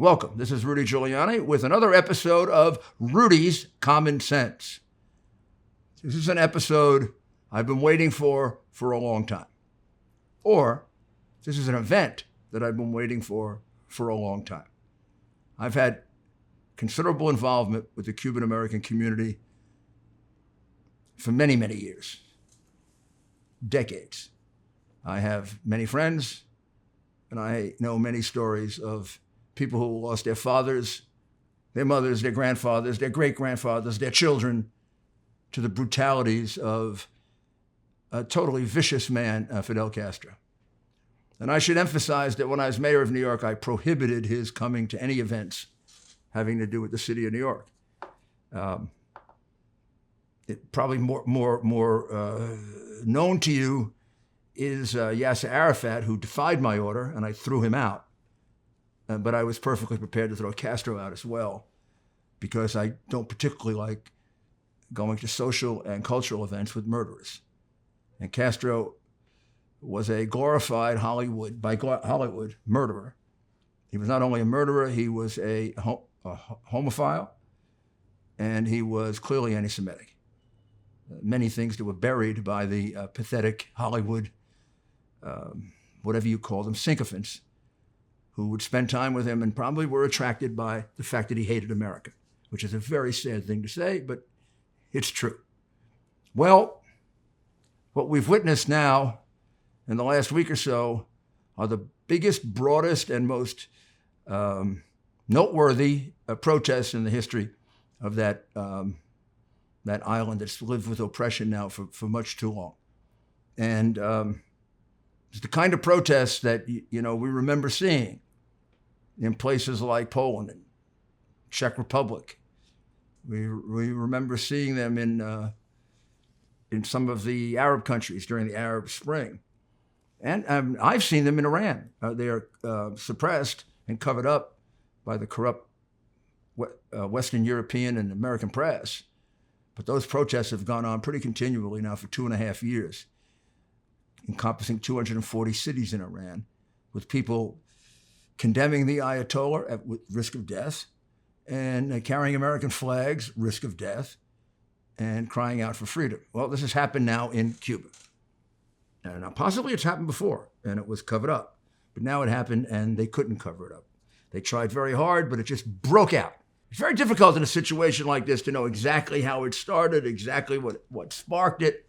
Welcome. This is Rudy Giuliani with another episode of Rudy's Common Sense. This is an episode I've been waiting for a long time. Or this is an event that I've been waiting for a long time. I've had considerable involvement with the Cuban American community for many, many years, decades. I have many friends, and I know many stories of people who lost their fathers, their mothers, their grandfathers, their great-grandfathers, their children, to the brutalities of a totally vicious man, Fidel Castro. And I should emphasize that when I was mayor of New York, I prohibited his coming to any events having to do with the city of New York. Probably more known to you is Yasser Arafat, who defied my order, and I threw him out. But I was perfectly prepared to throw Castro out as well, because I don't particularly like going to social and cultural events with murderers. And Castro was a glorified Hollywood murderer. He was not only a murderer, he was a homophile, and he was clearly anti-Semitic. Many things that were buried by the pathetic Hollywood, whatever you call them, sycophants, who would spend time with him and probably were attracted by the fact that he hated America, which is a very sad thing to say, but it's true. Well, what we've witnessed now in the last week or so are the biggest, broadest, and most noteworthy protests in the history of that island that's lived with oppression now for much too long. And it's the kind of protests that we remember seeing in places like Poland and Czech Republic. We remember seeing them in some of the Arab countries during the Arab Spring. And I've seen them in Iran. They are suppressed and covered up by the corrupt Western European and American press. But those protests have gone on pretty continually now for 2.5 years, encompassing 240 cities in Iran, with people condemning the Ayatollah at risk of death, and carrying American flags, risk of death, and crying out for freedom. Well, this has happened now in Cuba. Now, possibly it's happened before, and it was covered up. But now it happened, and they couldn't cover it up. They tried very hard, but it just broke out. It's very difficult in a situation like this to know exactly how it started, exactly what sparked it.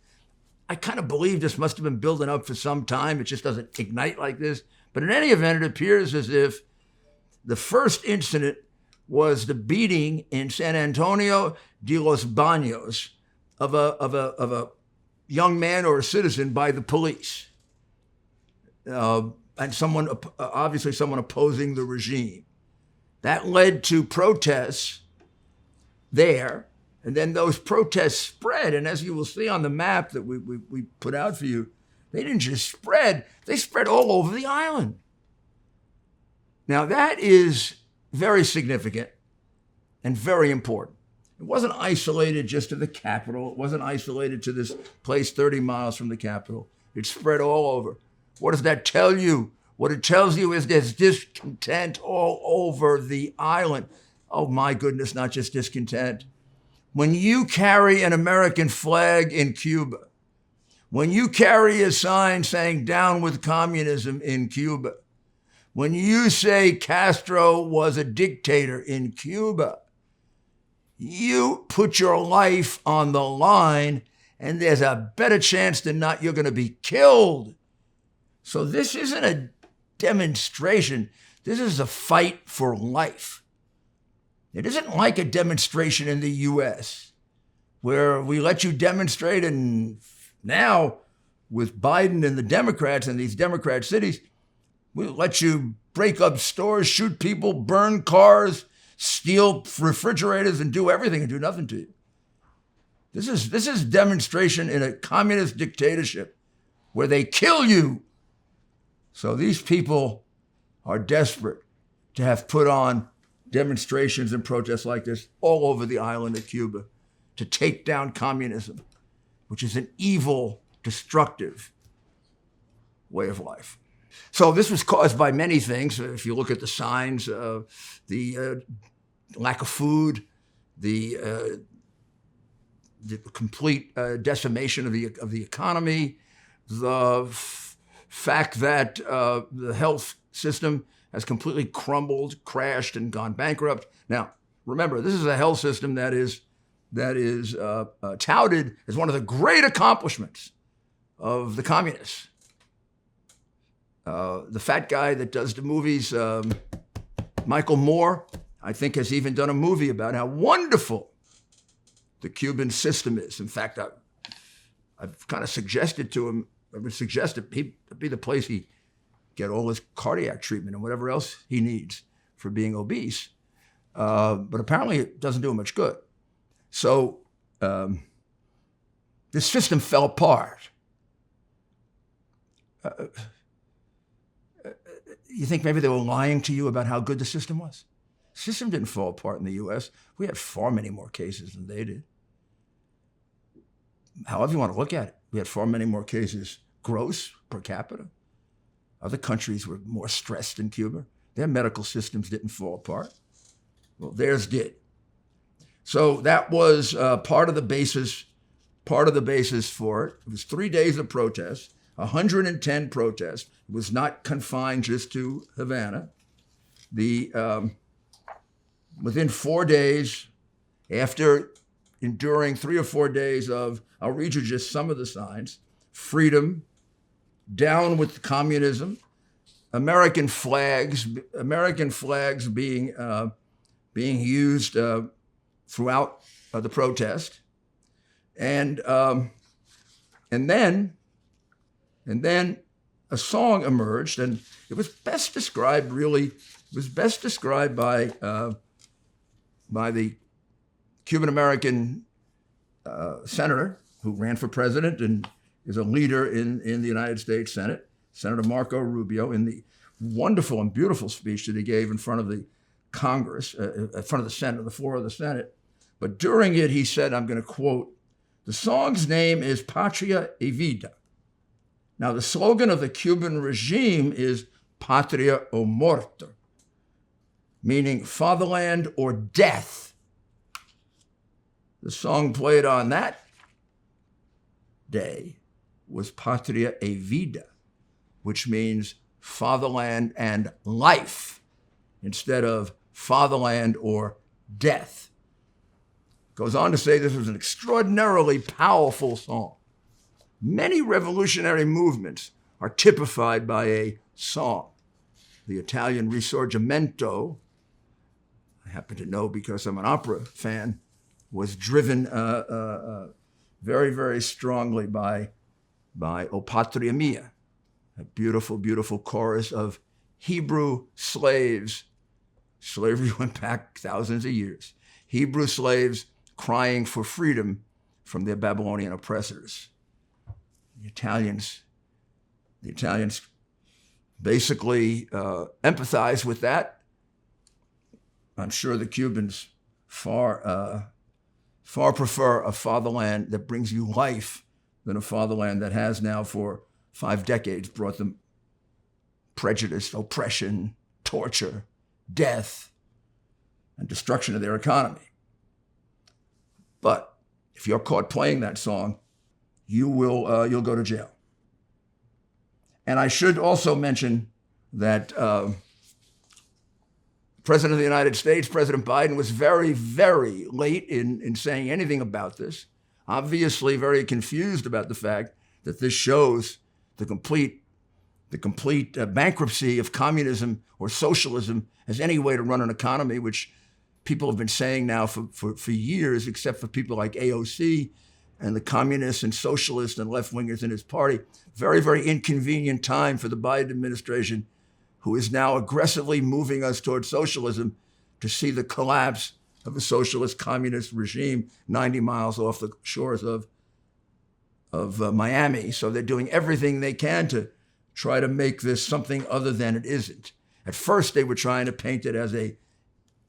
I kind of believe this must have been building up for some time. It just doesn't ignite like this. But in any event, it appears as if the first incident was the beating in San Antonio de los Baños of a young man or a citizen by the police, and obviously someone opposing the regime. That led to protests there, and then those protests spread. And as you will see on the map that we put out for you, they didn't just spread, they spread all over the island. Now that is very significant and very important. It wasn't isolated just to the capital. It wasn't isolated to this place 30 miles from the capital. It spread all over. What does that tell you? What it tells you is there's discontent all over the island. Oh my goodness, not just discontent. When you carry an American flag in Cuba, when you carry a sign saying down with communism in Cuba, when you say Castro was a dictator in Cuba, you put your life on the line, and there's a better chance than not you're going to be killed. So this isn't a demonstration. This is a fight for life. It isn't like a demonstration in the U.S. where we let you demonstrate, and now with Biden and the Democrats in these Democrat cities, we let you break up stores, shoot people, burn cars, steal refrigerators, and do everything and do nothing to you. This is demonstration in a communist dictatorship where they kill you. So these people are desperate to have put on demonstrations and protests like this all over the island of Cuba to take down communism, which is an evil, destructive way of life. So this was caused by many things. If you look at the signs, the lack of food, the complete decimation of the economy, the fact that the health system has completely crumbled, crashed, and gone bankrupt. Now, remember, this is a health system that is touted as one of the great accomplishments of the communists. The fat guy that does the movies, Michael Moore, I think has even done a movie about how wonderful the Cuban system is. In fact, I've kind of suggested to him, I would suggest that he'd be the place he get all his cardiac treatment and whatever else he needs for being obese. But apparently it doesn't do him much good. So this system fell apart. You think maybe they were lying to you about how good the system was? The system didn't fall apart in the U.S. We had far many more cases than they did. However you want to look at it, we had far many more cases gross per capita. Other countries were more stressed than Cuba. Their medical systems didn't fall apart. Well, theirs did. So that was part of the basis for it. It was 3 days of protests, 110 protests. It was not confined just to Havana. Within 4 days, after enduring 3 or 4 days of, I'll read you just some of the signs: freedom, down with communism, American flags being used throughout the protest, and then a song emerged, and it was best described by the Cuban American senator who ran for president and is a leader in the United States Senate, Senator Marco Rubio, in the wonderful and beautiful speech that he gave in front of the Congress, in front of the Senate, the floor of the Senate. But during it, he said, I'm going to quote, "The song's name is Patria y Vida. Now, the slogan of the Cuban regime is Patria o Muerte, meaning fatherland or death." The song played on that day was Patria y Vida, which means fatherland and life, instead of fatherland or death. Goes on to say this was an extraordinarily powerful song. Many revolutionary movements are typified by a song. The Italian Risorgimento, I happen to know because I'm an opera fan, was driven very, very strongly by O Patria Mia, a beautiful, beautiful chorus of Hebrew slaves. Slavery went back thousands of years. Hebrew slaves crying for freedom from their Babylonian oppressors. The Italians basically empathize with that. I'm sure the Cubans far prefer a fatherland that brings you life than a fatherland that has now for 5 decades brought them prejudice, oppression, torture, death, and destruction of their economy. But if you're caught playing that song, you'll go to jail. And I should also mention that President of the United States, President Biden, was very, very late in saying anything about this. Obviously very confused about the fact that this shows the complete bankruptcy of communism or socialism as any way to run an economy, which people have been saying now for years, except for people like AOC and the communists and socialists and left-wingers in his party. Very, very inconvenient time for the Biden administration, who is now aggressively moving us towards socialism, to see the collapse of a socialist communist regime 90 miles off the shores of Miami. So they're doing everything they can to try to make this something other than it isn't. At first, they were trying to paint it as a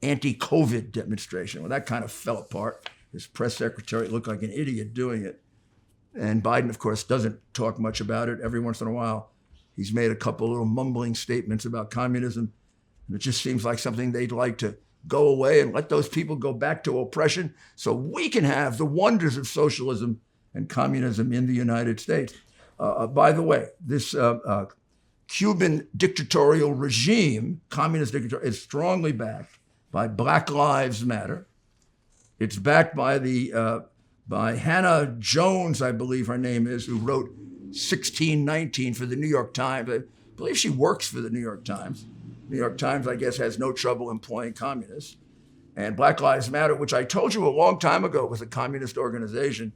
anti-COVID demonstration. Well, that kind of fell apart. His press secretary looked like an idiot doing it. And Biden, of course, doesn't talk much about it. Every once in a while, He's made a couple little mumbling statements about communism, and it just seems like something they'd like to go away and let those people go back to oppression so we can have the wonders of socialism and communism in the United States. By the way, this Cuban dictatorial regime, communist dictator, is strongly backed by Black Lives Matter. It's backed by by Hannah Jones, I believe her name is, who wrote 1619 for the New York Times. I believe she works for the New York Times. New York Times, I guess, has no trouble employing communists. And Black Lives Matter, which I told you a long time ago was a communist organization,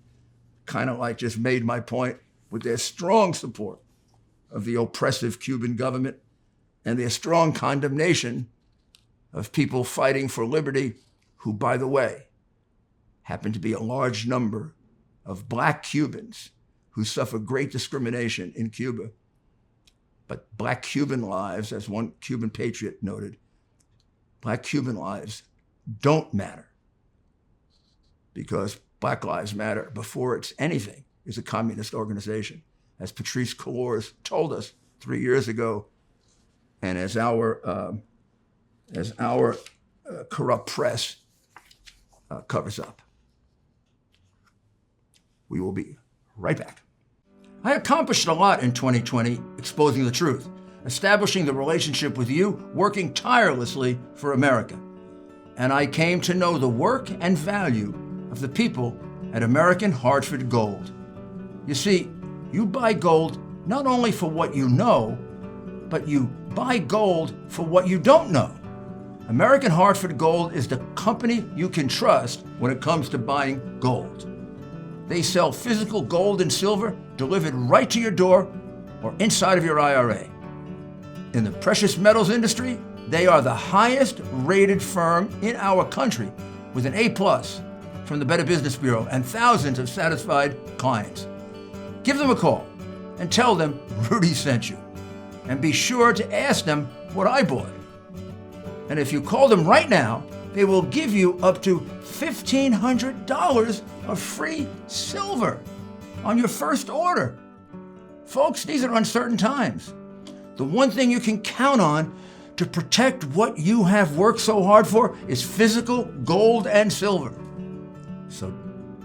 kind of like just made my point with their strong support of the oppressive Cuban government and their strong condemnation of people fighting for liberty, who, by the way, happen to be a large number of Black Cubans who suffer great discrimination in Cuba. But Black Cuban lives, as one Cuban patriot noted, Black Cuban lives don't matter, because Black Lives Matter, before it's anything, is a communist organization, as Patrice Cullors told us 3 years ago, and as our corrupt press covers up. We will be right back. I accomplished a lot in 2020 exposing the truth, establishing the relationship with you, working tirelessly for America. And I came to know the work and value of the people at American Hartford Gold. You see, you buy gold not only for what you know, but you buy gold for what you don't know. American Hartford Gold is the company you can trust when it comes to buying gold. They sell physical gold and silver delivered right to your door or inside of your IRA. In the precious metals industry, they are the highest rated firm in our country with an A+ from the Better Business Bureau and thousands of satisfied clients. Give them a call and tell them Rudy sent you. And be sure to ask them what I bought. And if you call them right now, they will give you up to $1,500 of free silver on your first order. Folks, these are uncertain times. The one thing you can count on to protect what you have worked so hard for is physical gold and silver. So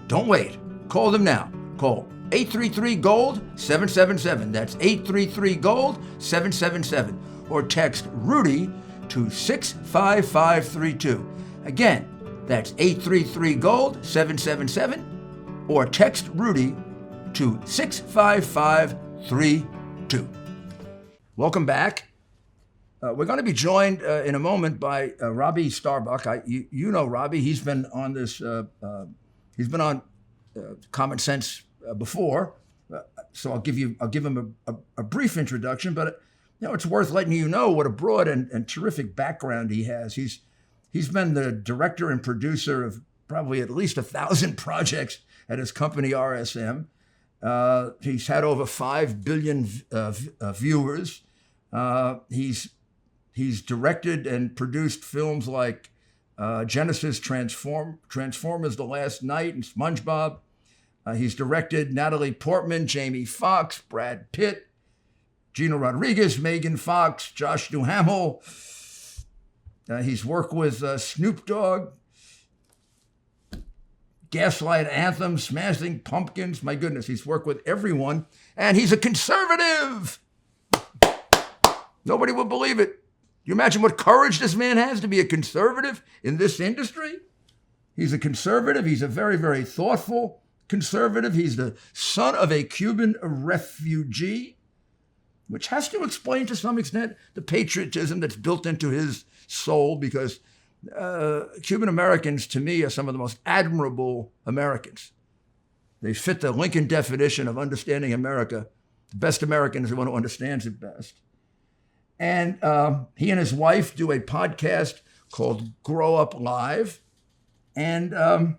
don't wait. Call them now. Call 833-GOLD-777. That's 833-GOLD-777. Or text Rudy to 65532. Again, that's 833-GOLD-777. Or text Rudy to 65532. Welcome back. We're going to be joined in a moment by Robby Starbuck. You know Robby. He's been on this. He's been on Common Sense before, so I'll give him a brief introduction. But it's worth letting you know what a broad and terrific background he has. He's been the director and producer of probably at least 1,000 projects at his company RSM. He's had over 5 billion viewers. He's directed and produced films like Genesis, Transformers: The Last Night, and SpongeBob. He's directed Natalie Portman, Jamie Foxx, Brad Pitt, Gina Rodriguez, Megan Fox, Josh Duhamel. He's worked with Snoop Dogg, Gaslight Anthem, Smashing Pumpkins. My goodness, he's worked with everyone. And he's a conservative. Nobody will believe it. You imagine what courage this man has to be a conservative in this industry? He's a conservative. He's a very, very thoughtful conservative. He's the son of a Cuban refugee, which has to explain to some extent the patriotism that's built into his soul, because Cuban Americans, to me, are some of the most admirable Americans. They fit the Lincoln definition of understanding America. The best American is the one who understands it best. And he and his wife do a podcast called Grow Up Live. And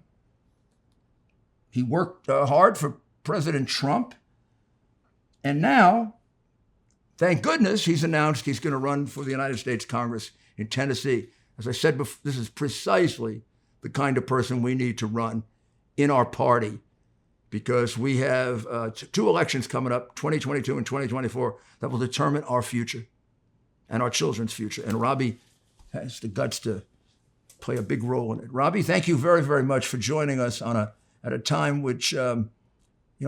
he worked hard for President Trump. And now, thank goodness, he's announced he's going to run for the United States Congress in Tennessee. As I said before, this is precisely the kind of person we need to run in our party because we have two elections coming up, 2022 and 2024, that will determine our future and our children's future. And Robby has the guts to play a big role in it. Robby, thank you very, very much for joining us at a time which I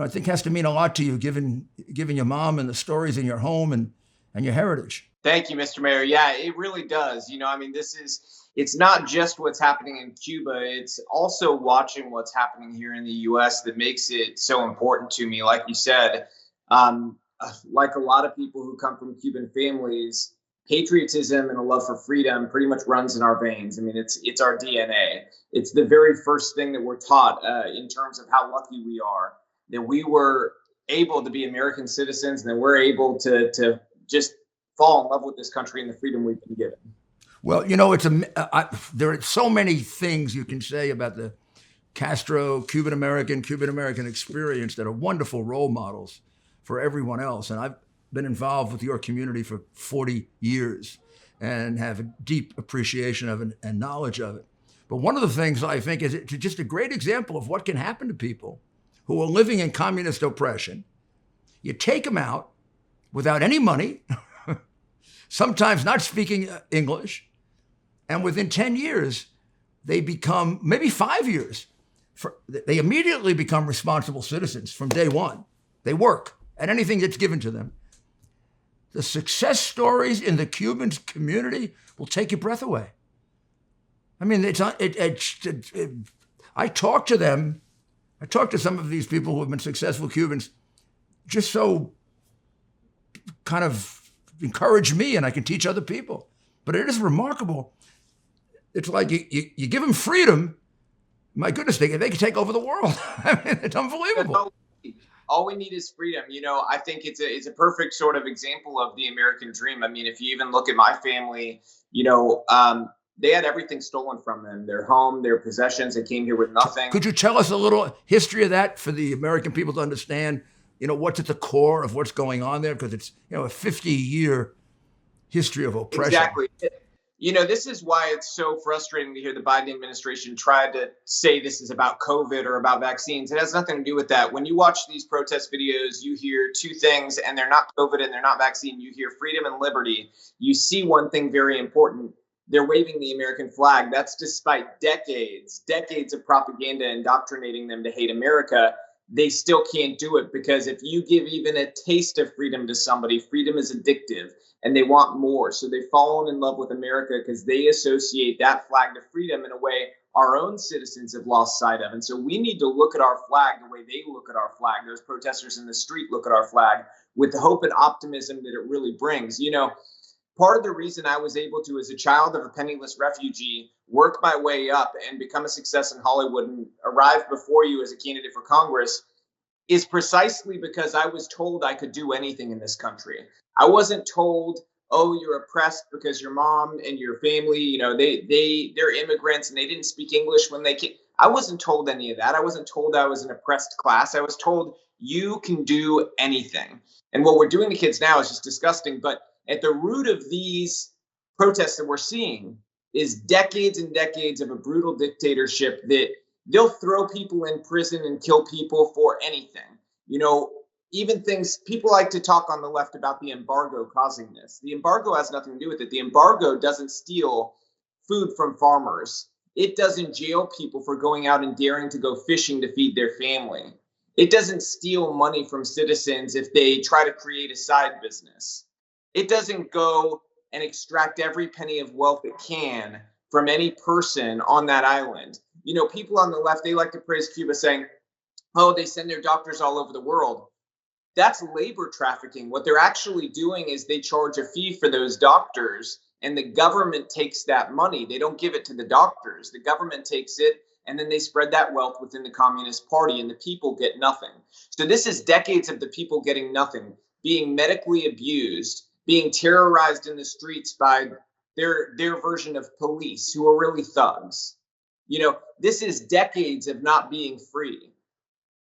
think has to mean a lot to you, given your mom and the stories in your home and your heritage. Thank you, Mr. Mayor. Yeah, it really does. It's not just what's happening in Cuba. It's also watching what's happening here in the U.S. that makes it so important to me. Like you said, like a lot of people who come from Cuban families, patriotism and a love for freedom pretty much runs in our veins. I mean, it's our DNA. It's the very first thing that we're taught in terms of how lucky we are that we were able to be American citizens and that we're able to just fall in love with this country and the freedom we've been given. Well, there are so many things you can say about the Castro Cuban American experience that are wonderful role models for everyone else. And I've been involved with your community for 40 years and have a deep appreciation of it and knowledge of it. But one of the things I think is it's just a great example of what can happen to people who are living in communist oppression. You take them out without any money, sometimes not speaking English, and within 10 years, they become, maybe 5 years, they immediately become responsible citizens from day one. They work at anything that's given to them. The success stories in the Cuban community will take your breath away. I mean, I talk to them. I talk to some of these people who have been successful Cubans, just so kind of encourage me, and I can teach other people. But it is remarkable. It's like you give them freedom. My goodness, they can take over the world. I mean, it's unbelievable. All we need is freedom. I think it's a perfect sort of example of the American dream. I mean, if you even look at my family, they had everything stolen from them, their home, their possessions. They came here with nothing. Could you tell us a little history of that for the American people to understand, what's at the core of what's going on there? Because it's, a 50-year history of oppression. Exactly. This is why it's so frustrating to hear the Biden administration try to say this is about COVID or about vaccines. It has nothing to do with that. When you watch these protest videos, you hear two things, and they're not COVID and they're not vaccine. You hear freedom and liberty. You see one thing very important. They're waving the American flag. That's despite decades of propaganda indoctrinating them to hate America. They still can't do it because if you give even a taste of freedom to somebody, freedom is addictive and they want more. So they've fallen in love with America because they associate that flag to freedom in a way our own citizens have lost sight of. And so we need to look at our flag the way they look at our flag. Those protesters in the street look at our flag with the hope and optimism that it really brings. Part of the reason I was able to, as a child of a penniless refugee, work my way up and become a success in Hollywood and arrive before you as a candidate for Congress is precisely because I was told I could do anything in this country. I wasn't told, oh, you're oppressed because your mom and your family, they're immigrants and they didn't speak English when they came. I wasn't told any of that. I wasn't told I was an oppressed class. I was told you can do anything. And what we're doing to kids now is just disgusting. But at the root of these protests that we're seeing is decades and decades of a brutal dictatorship that they'll throw people in prison and kill people for anything. Even things people like to talk on the left about the embargo causing this. The embargo has nothing to do with it. The embargo doesn't steal food from farmers. It doesn't jail people for going out and daring to go fishing to feed their family. It doesn't steal money from citizens if they try to create a side business. It doesn't go and extract every penny of wealth it can from any person on that island. People on the left, they like to praise Cuba saying, oh, they send their doctors all over the world. That's labor trafficking. What they're actually doing is they charge a fee for those doctors and the government takes that money. They don't give it to the doctors. The government takes it and then they spread that wealth within the Communist Party and the people get nothing. So this is decades of the people getting nothing, being medically abused, being terrorized in the streets by their version of police who are really thugs. This is decades of not being free.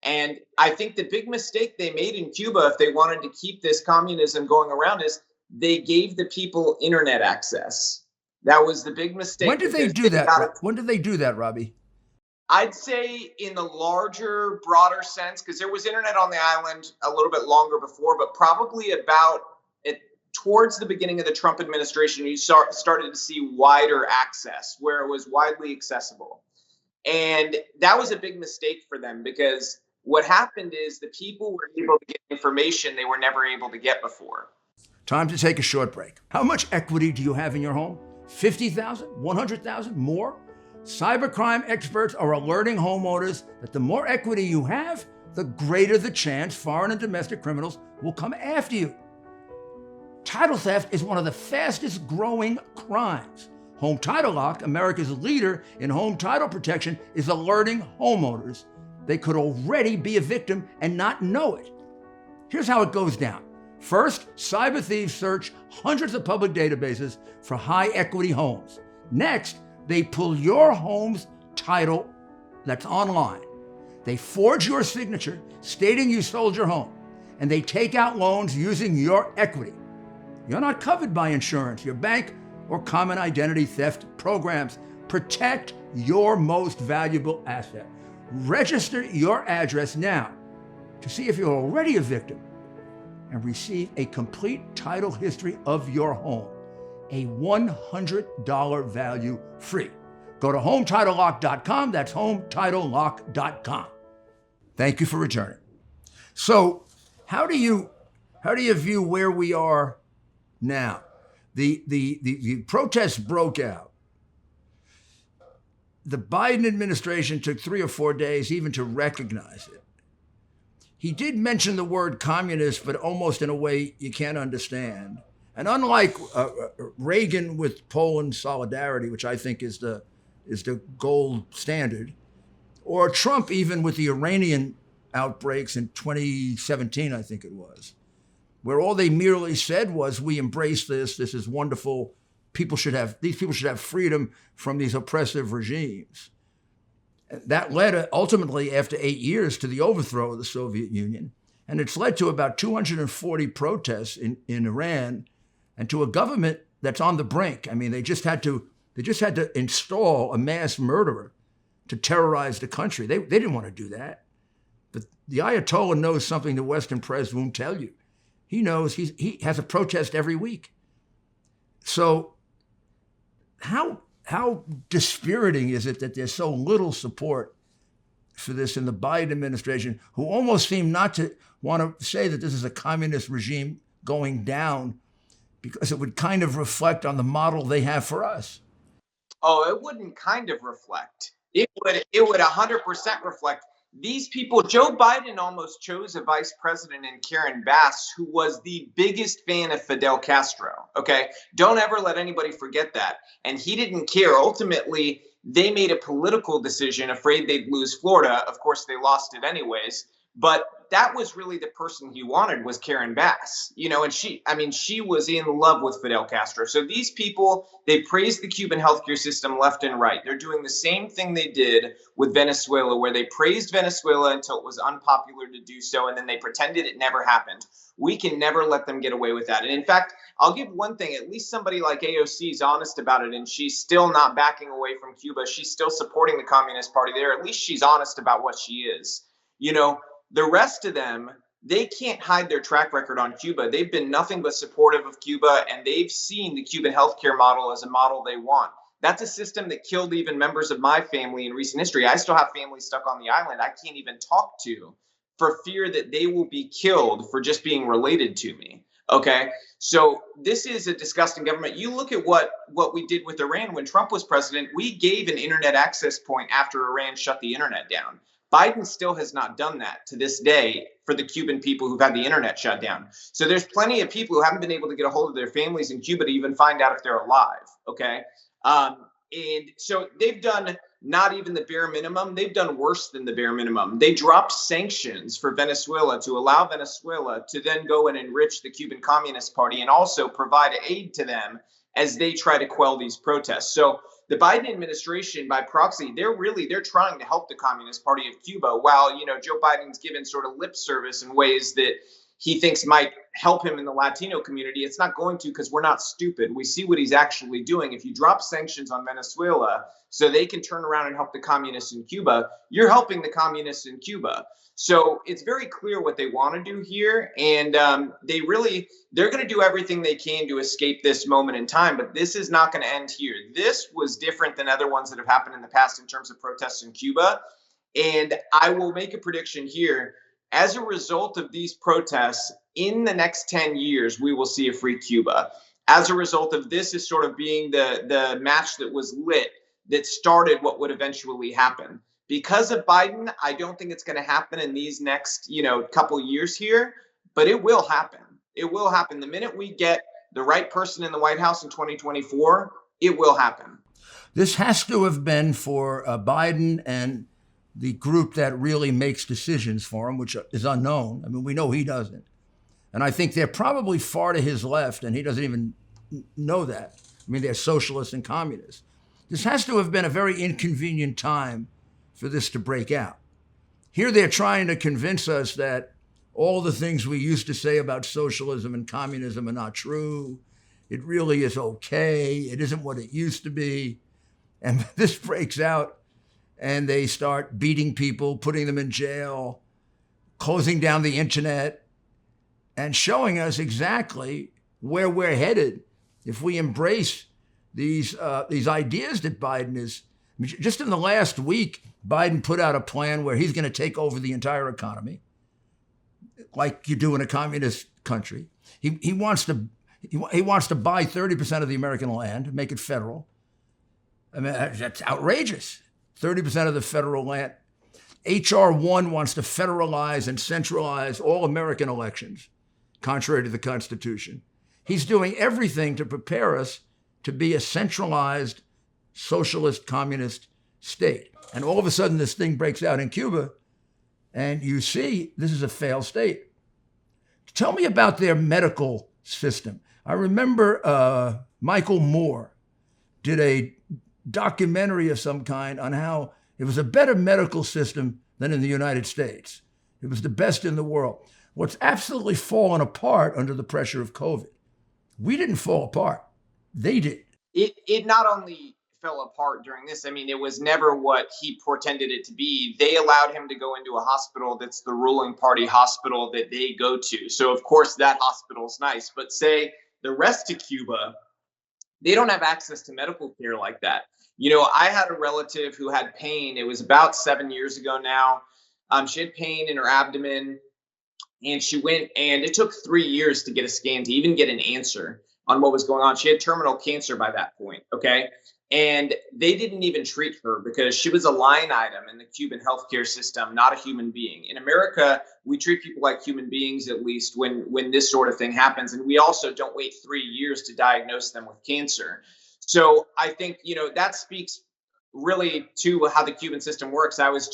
And I think the big mistake they made in Cuba, if they wanted to keep this communism going around, is they gave the people internet access. That was the big mistake. When did they do that? When did they do that, Robby? I'd say in the larger, broader sense, because there was internet on the island a little bit longer before, but probably about it towards the beginning of the Trump administration, you started to see wider access where it was widely accessible. And that was a big mistake for them, because what happened is the people were able to get information they were never able to get before. Time to take a short break. How much equity do you have in your home? 50,000, 100,000, more? Cybercrime experts are alerting homeowners that the more equity you have, the greater the chance foreign and domestic criminals will come after you. Title theft is one of the fastest growing crimes. Home Title Lock, America's leader in home title protection, is alerting homeowners they could already be a victim and not know it. Here's how it goes down. First, cyber thieves search hundreds of public databases for high equity homes. Next, they pull your home's title that's online. They forge your signature stating you sold your home, and they take out loans using your equity. You're not covered by insurance, your bank, or common identity theft programs. Protect your most valuable asset. Register your address now to see if you're already a victim and receive a complete title history of your home. A $100 value free. Go to HomeTitleLock.com. That's HomeTitleLock.com. Thank you for returning. So, how do you view where we are now? The protests broke out. The Biden administration took 3 or 4 days even to recognize it. He did mention the word communist, but almost in a way you can't understand. And unlike Reagan with Poland solidarity, which I think is the gold standard, or Trump even with the Iranian outbreaks in 2017, I think it was, where all they merely said was, we embrace this, this is wonderful, these people should have freedom from these oppressive regimes. That led ultimately, after 8 years, to the overthrow of the Soviet Union. And it's led to about 240 protests in Iran, and to a government that's on the brink. I mean, they just had to install a mass murderer to terrorize the country. They didn't want to do that. But the Ayatollah knows something the Western press won't tell you. He knows he has a protest every week. So how dispiriting is it that there's so little support for this in the Biden administration, who almost seem not to want to say that this is a communist regime going down, because it would kind of reflect on the model they have for us. Oh, it wouldn't kind of reflect. It would 100% reflect. These people, Joe Biden almost chose a vice president in Karen Bass, who was the biggest fan of Fidel Castro. Okay. Don't ever let anybody forget that. And he didn't care. Ultimately, they made a political decision, afraid they'd lose Florida. Of course, they lost it anyways. But that was really the person he wanted, was Karen Bass, and she was in love with Fidel Castro. So these people, they praised the Cuban healthcare system left and right. They're doing the same thing they did with Venezuela, where they praised Venezuela until it was unpopular to do so, and then they pretended it never happened. We can never let them get away with that. And in fact, I'll give one thing, at least somebody like AOC is honest about it, and she's still not backing away from Cuba. She's still supporting the Communist Party there. At least she's honest about what she is. The rest of them, they can't hide their track record on Cuba. They've been nothing but supportive of Cuba, and they've seen the Cuban healthcare model as a model they want. That's a system that killed even members of my family in recent history. I still have family stuck on the island I can't even talk to for fear that they will be killed for just being related to me. Okay, so this is a disgusting government. You look at what we did with Iran when Trump was president. We gave an internet access point after Iran shut the internet down. Biden still has not done that to this day for the Cuban people who've had the internet shut down. So there's plenty of people who haven't been able to get a hold of their families in Cuba to even find out if they're alive. Okay. And so they've done not even the bare minimum. They've done worse than the bare minimum. They dropped sanctions for Venezuela to allow Venezuela to then go and enrich the Cuban Communist Party and also provide aid to them as they try to quell these protests. So the Biden administration, by proxy, they're trying to help the Communist Party of Cuba, while, Joe Biden's given sort of lip service in ways that he thinks might help him in the Latino community. It's not going to, because we're not stupid. We see what he's actually doing. If you drop sanctions on Venezuela so they can turn around and help the communists in Cuba, you're helping the communists in Cuba. So it's very clear what they want to do here. And they're going to do everything they can to escape this moment in time. But this is not going to end here. This was different than other ones that have happened in the past in terms of protests in Cuba. And I will make a prediction here. As a result of these protests, in the next 10 years, we will see a free Cuba. As a result of this is sort of being the match that was lit, that started what would eventually happen. Because of Biden, I don't think it's going to happen in these next, couple years here, but it will happen. It will happen. The minute we get the right person in the White House in 2024, it will happen. This has to have been for Biden and the group that really makes decisions for him, which is unknown. I mean, we know he doesn't. And I think they're probably far to his left, and he doesn't even know that. I mean, they're socialists and communists. This has to have been a very inconvenient time for this to break out. Here they're trying to convince us that all the things we used to say about socialism and communism are not true. It really is okay. It isn't what it used to be. And this breaks out, and they start beating people, putting them in jail, closing down the internet, and showing us exactly where we're headed if we embrace these ideas that Biden is. Just in the last week, Biden put out a plan where he's going to take over the entire economy, like you do in a communist country. He wants to buy 30% of the American land, make it federal. I mean, that's outrageous. 30% of the federal land. H.R. 1 wants to federalize and centralize all American elections, contrary to the Constitution. He's doing everything to prepare us to be a centralized socialist communist state. And all of a sudden, this thing breaks out in Cuba, and you see this is a failed state. Tell me about their medical system. I remember Michael Moore did a documentary of some kind on how it was a better medical system than in the United States. It was the best in the world. What's absolutely fallen apart under the pressure of COVID. We didn't fall apart. They did. It not only fell apart during this. I mean, it was never what he portended it to be. They allowed him to go into a hospital that's the ruling party hospital that they go to. So, of course, that hospital's nice. But say the rest of Cuba, they don't have access to medical care like that. I had a relative who had pain. It was about 7 years ago now. She had pain in her abdomen, and she went, and it took 3 years to get a scan to even get an answer on what was going on. She had terminal cancer by that point, okay? And they didn't even treat her because she was a line item in the Cuban healthcare system, not a human being. In America, we treat people like human beings, at least when this sort of thing happens. And we also don't wait 3 years to diagnose them with cancer. So I think, that speaks really to how the Cuban system works. I was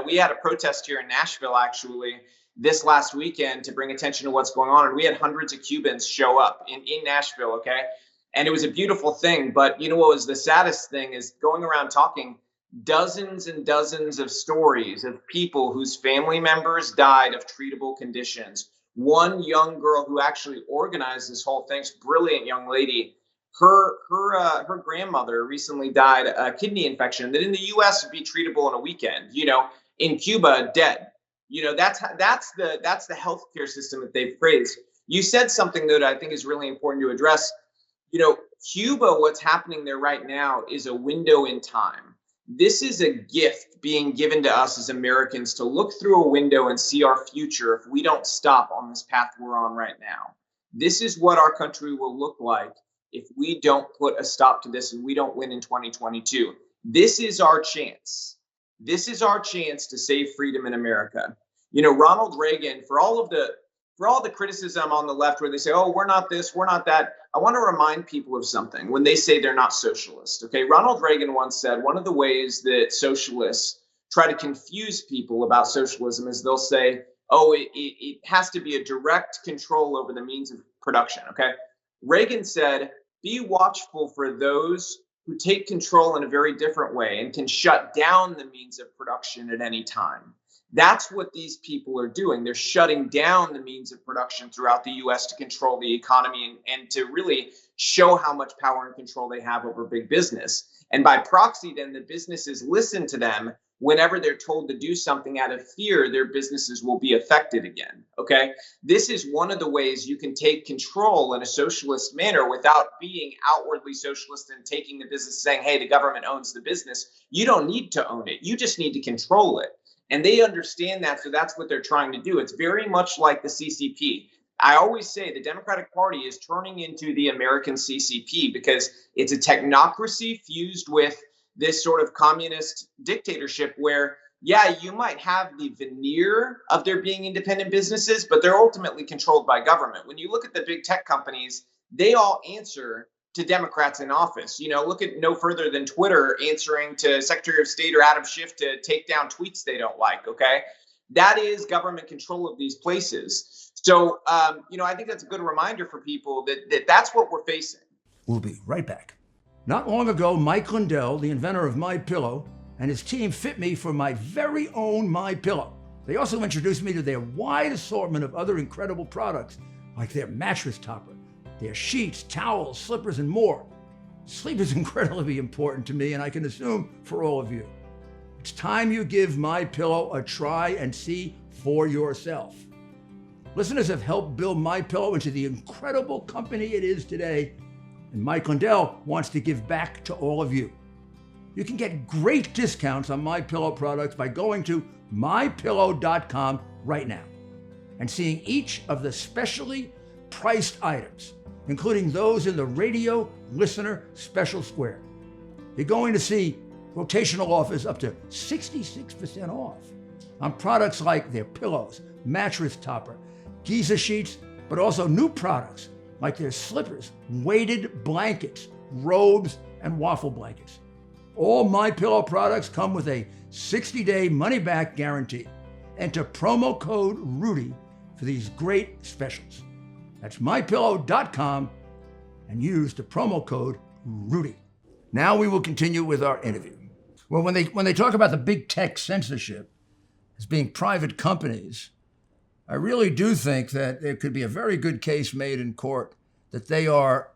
we had a protest here in Nashville, actually, this last weekend to bring attention to what's going on. And we had hundreds of Cubans show up in Nashville, okay? And it was a beautiful thing. But what was the saddest thing is going around talking dozens and dozens of stories of people whose family members died of treatable conditions. One young girl who actually organized this whole thing, brilliant young lady, her grandmother recently died of a kidney infection that in the U.S. would be treatable in a weekend. In Cuba, dead. That's the healthcare system that they've praised. You said something that I think is really important to address. Cuba, what's happening there right now is a window in time. This is a gift being given to us as Americans to look through a window and see our future if we don't stop on this path we're on right now. This is what our country will look like if we don't put a stop to this and we don't win in 2022. This is our chance. This is our chance to save freedom in America. Ronald Reagan, for all the criticism on the left where they say, oh, we're not this, we're not that, I want to remind people of something when they say they're not socialist. Okay, Ronald Reagan once said one of the ways that socialists try to confuse people about socialism is they'll say, oh, it has to be a direct control over the means of production. Okay, Reagan said, be watchful for those who take control in a very different way and can shut down the means of production at any time. That's what these people are doing. They're shutting down the means of production throughout the US to control the economy and to really show how much power and control they have over big business. And by proxy, then the businesses listen to them whenever they're told to do something out of fear, their businesses will be affected again. Okay. This is one of the ways you can take control in a socialist manner without being outwardly socialist and taking the business saying, hey, the government owns the business. You don't need to own it. You just need to control it. And they understand that. So that's what they're trying to do. It's very much like the CCP. I always say the Democratic Party is turning into the American CCP because it's a technocracy fused with this sort of communist dictatorship where, yeah, you might have the veneer of there being independent businesses, but they're ultimately controlled by government. When you look at the big tech companies, they all answer to Democrats in office. You know, look at no further than Twitter answering to Secretary of State or Adam Schiff to take down tweets they don't like. Okay. That is government control of these places. So, I think that's a good reminder for people that that's what we're facing. We'll be right back. Not long ago, Mike Lindell, the inventor of MyPillow, and his team fit me for my very own MyPillow. They also introduced me to their wide assortment of other incredible products, like their mattress topper, their sheets, towels, slippers, and more. Sleep is incredibly important to me, and I can assume for all of you. It's time you give MyPillow a try and see for yourself. Listeners have helped build MyPillow into the incredible company it is today, and Mike Lindell wants to give back to all of you. You can get great discounts on MyPillow products by going to mypillow.com right now and seeing each of the specially priced items, including those in the radio listener special square. You're going to see rotational offers up to 66% off on products like their pillows, mattress topper, Giza sheets, but also new products like their slippers, weighted blankets, robes, and waffle blankets. All MyPillow products come with a 60-day money-back guarantee. Enter promo code Rudy for these great specials. That's mypillow.com and use the promo code Rudy. Now we will continue with our interview. Well, when they talk about the big tech censorship as being private companies, I really do think that there could be a very good case made in court that they are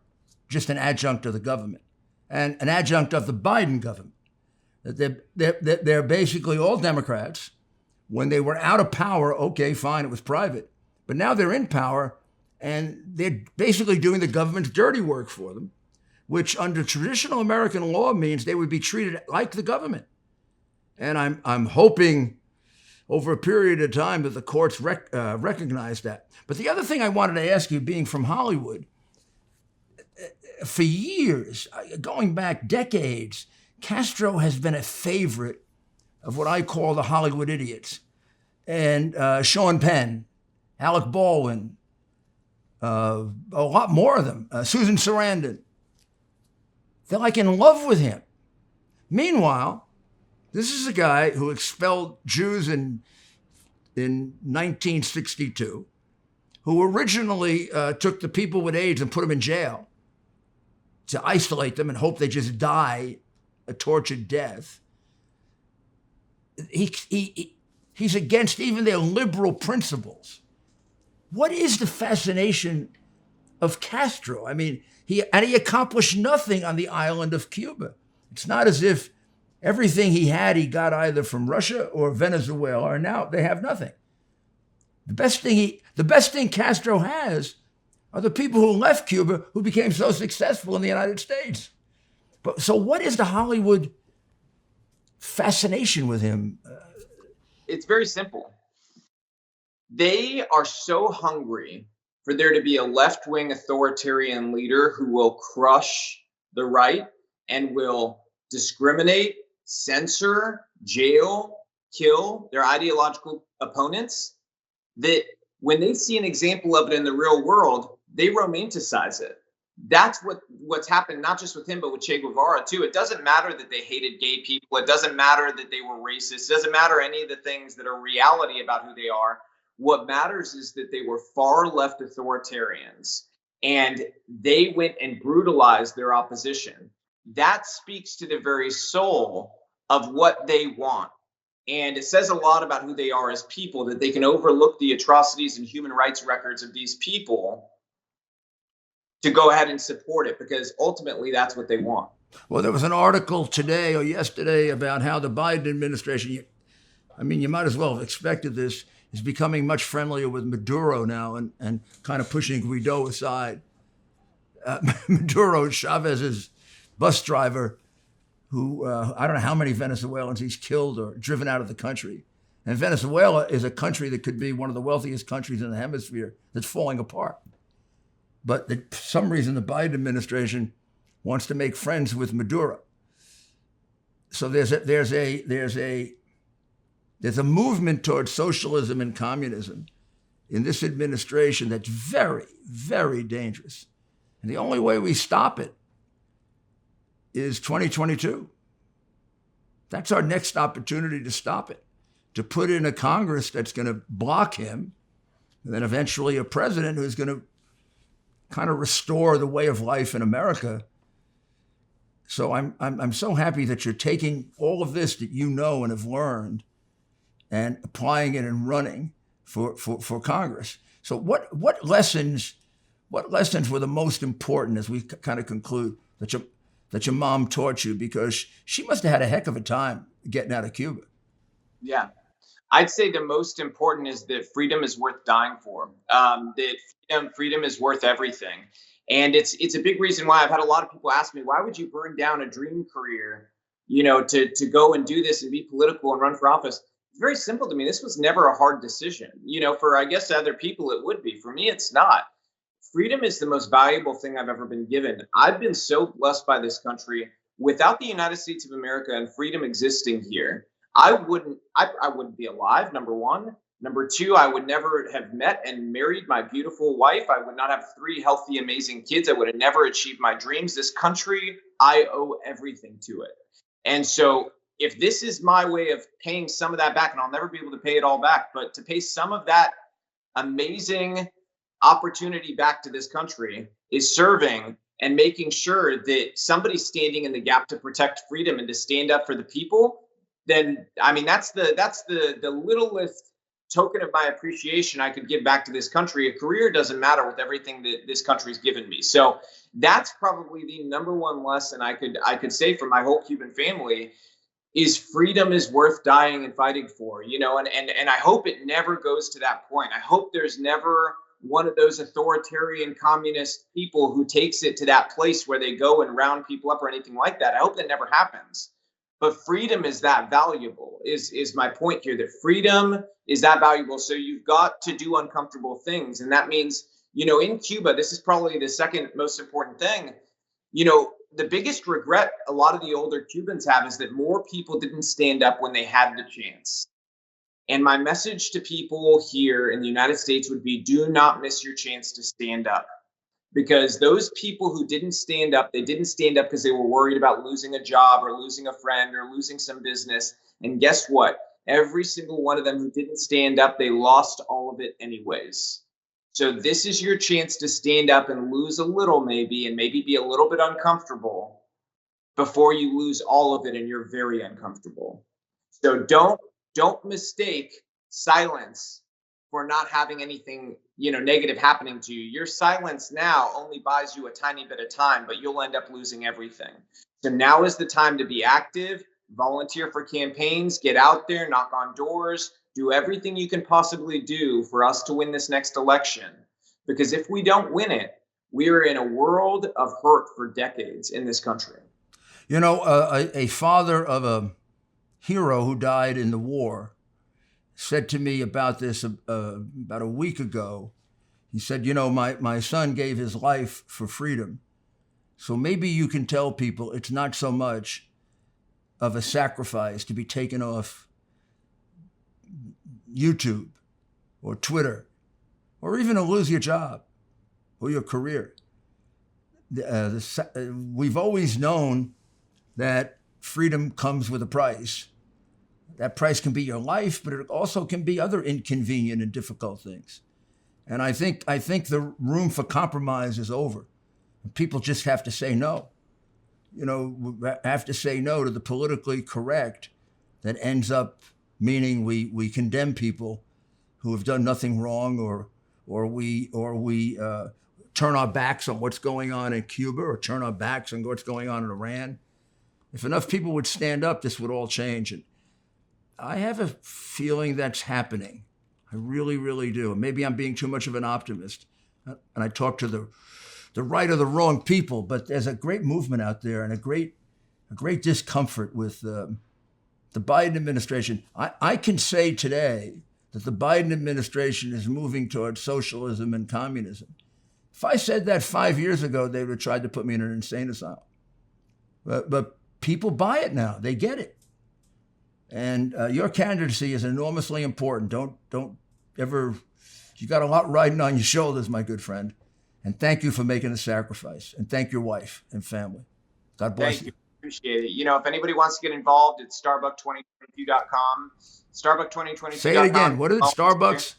just an adjunct of the government and an adjunct of the Biden government. That they're basically all Democrats. When they were out of power, okay, fine, it was private. But now they're in power and they're basically doing the government's dirty work for them, which under traditional American law means they would be treated like the government. And I'm hoping over a period of time that the courts recognize that. But the other thing I wanted to ask you, being from Hollywood, for years, going back decades, Castro has been a favorite of what I call the Hollywood idiots. And Sean Penn, Alec Baldwin, a lot more of them, Susan Sarandon. They're like in love with him. Meanwhile, this is a guy who expelled Jews in 1962, who originally took the people with AIDS and put them in jail to isolate them and hope they just die a tortured death. He's against even their liberal principles. What is the fascination of Castro? I mean, he accomplished nothing on the island of Cuba. It's not as if everything he had, he got either from Russia or Venezuela, and now they have nothing. The best thing Castro has are the people who left Cuba who became so successful in the United States. So what is the Hollywood fascination with him? It's very simple. They are so hungry for there to be a left-wing authoritarian leader who will crush the right and will discriminate, censor, jail, kill their ideological opponents, that when they see an example of it in the real world, they romanticize it. That's what's happened, not just with him, but with Che Guevara too. It doesn't matter that they hated gay people. It doesn't matter that they were racist. It doesn't matter any of the things that are reality about who they are. What matters is that they were far left authoritarians and they went and brutalized their opposition. That speaks to the very soul of what they want. And it says a lot about who they are as people, that they can overlook the atrocities and human rights records of these people to go ahead and support it, because ultimately that's what they want. Well, there was an article today or yesterday about how the Biden administration, I mean, you might as well have expected this, is becoming much friendlier with Maduro now and kind of pushing Guaido aside. Maduro, Chavez's bus driver, who I don't know how many Venezuelans he's killed or driven out of the country. And Venezuela is a country that could be one of the wealthiest countries in the hemisphere that's falling apart. But for some reason, the Biden administration wants to make friends with Maduro. So there's a movement towards socialism and communism in this administration that's very, very dangerous. And the only way we stop it is 2022. That's our next opportunity to stop it, to put in a Congress that's going to block him, and then eventually a president who's going to kind of restore the way of life in America. So I'm so happy that you're taking all of this that you know and have learned and applying it and running for Congress. So what lessons were the most important as we kind of conclude that your mom taught you? Because she must have had a heck of a time getting out of Cuba. Yeah. I'd say the most important is that freedom is worth dying for. That freedom is worth everything. And it's a big reason why I've had a lot of people ask me, why would you burn down a dream career, to go and do this and be political and run for office? It's very simple to me. This was never a hard decision. For, I guess, other people it would be. For me, it's not. Freedom is the most valuable thing I've ever been given. I've been so blessed by this country. Without the United States of America and freedom existing here, I wouldn't be alive, number one. Number two, I would never have met and married my beautiful wife. I would not have 3 healthy, amazing kids. I would have never achieved my dreams. This country, I owe everything to it. And so if this is my way of paying some of that back, and I'll never be able to pay it all back, but to pay some of that amazing opportunity back to this country is serving and making sure that somebody's standing in the gap to protect freedom and to stand up for the people, then I mean that's the littlest token of my appreciation I could give back to this country. A career doesn't matter with everything that this country's given me. So that's probably the number one lesson I could say for my whole Cuban family is freedom is worth dying and fighting for, and I hope it never goes to that point. I hope there's never one of those authoritarian communist people who takes it to that place where they go and round people up or anything like that. I hope that never happens. But freedom is that valuable, is my point here, that freedom is that valuable. So you've got to do uncomfortable things. And that means, in Cuba, this is probably the second most important thing. The biggest regret a lot of the older Cubans have is that more people didn't stand up when they had the chance. And my message to people here in the United States would be, do not miss your chance to stand up. Because those people who didn't stand up, they didn't stand up because they were worried about losing a job or losing a friend or losing some business. And guess what? Every single one of them who didn't stand up, they lost all of it anyways. So this is your chance to stand up and lose a little maybe, and maybe be a little bit uncomfortable before you lose all of it and you're very uncomfortable. So don't mistake silence for not having anything, negative happening to you. Your silence now only buys you a tiny bit of time, but you'll end up losing everything. So now is the time to be active, volunteer for campaigns, get out there, knock on doors, do everything you can possibly do for us to win this next election. Because if we don't win it, we are in a world of hurt for decades in this country. A father of a hero who died in the war said to me about this about a week ago. He said, my son gave his life for freedom. So maybe you can tell people it's not so much of a sacrifice to be taken off YouTube or Twitter, or even to lose your job or your career. We've always known that freedom comes with a price. That price can be your life, but it also can be other inconvenient and difficult things. And I think the room for compromise is over. People just have to say no. Have to say no to the politically correct that ends up meaning we condemn people who have done nothing wrong, or we turn our backs on what's going on in Cuba, or turn our backs on what's going on in Iran. If enough people would stand up, this would all change. And I have a feeling that's happening. I really, really do. And maybe I'm being too much of an optimist. And I talk to the right or the wrong people, but there's a great movement out there and a great discomfort with the Biden administration. I can say today that the Biden administration is moving towards socialism and communism. If I said that 5 years ago, they would have tried to put me in an insane asylum. But people buy it now. They get it. And your candidacy is enormously important. Don't ever, you got a lot riding on your shoulders, my good friend. And thank you for making the sacrifice. And thank your wife and family. God bless Thank you. Appreciate it. If anybody wants to get involved, it's starbuck2022.com. Starbuck2022.com. Say it again. What is it? Starbucks?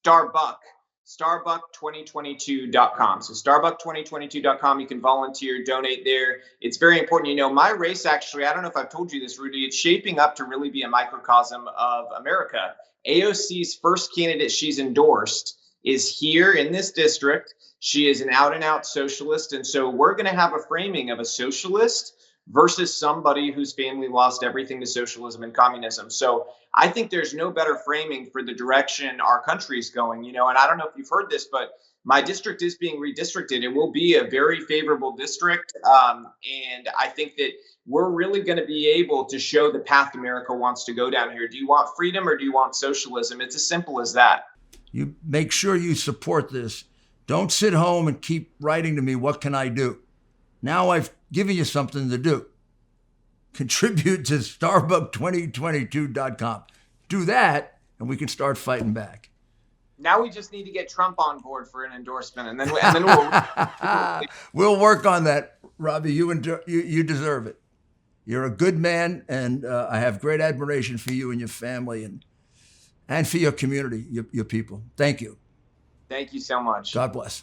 Starbuck. Starbuck2022.com. So Starbuck2022.com. You can volunteer, donate there. It's very important. My race, actually, I don't know if I've told you this, Rudy, it's shaping up to really be a microcosm of America. AOC's first candidate she's endorsed is here in this district. She is an out and out socialist. And so we're going to have a framing of a socialist versus somebody whose family lost everything to socialism and communism. So I think there's no better framing for the direction our country is going, and I don't know if you've heard this, but my district is being redistricted. It will be a very favorable district. And I think that we're really going to be able to show the path America wants to go down here. Do you want freedom or do you want socialism? It's as simple as that. You make sure you support this. Don't sit home and keep writing to me, what can I do? Now I've given you something to do. Contribute to Starbuck2022.com. Do that, and we can start fighting back. Now we just need to get Trump on board for an endorsement, and then we'll work on that, Robbie. You deserve it. You're a good man, and I have great admiration for you and your family, and for your community, your people. Thank you. Thank you so much. God bless.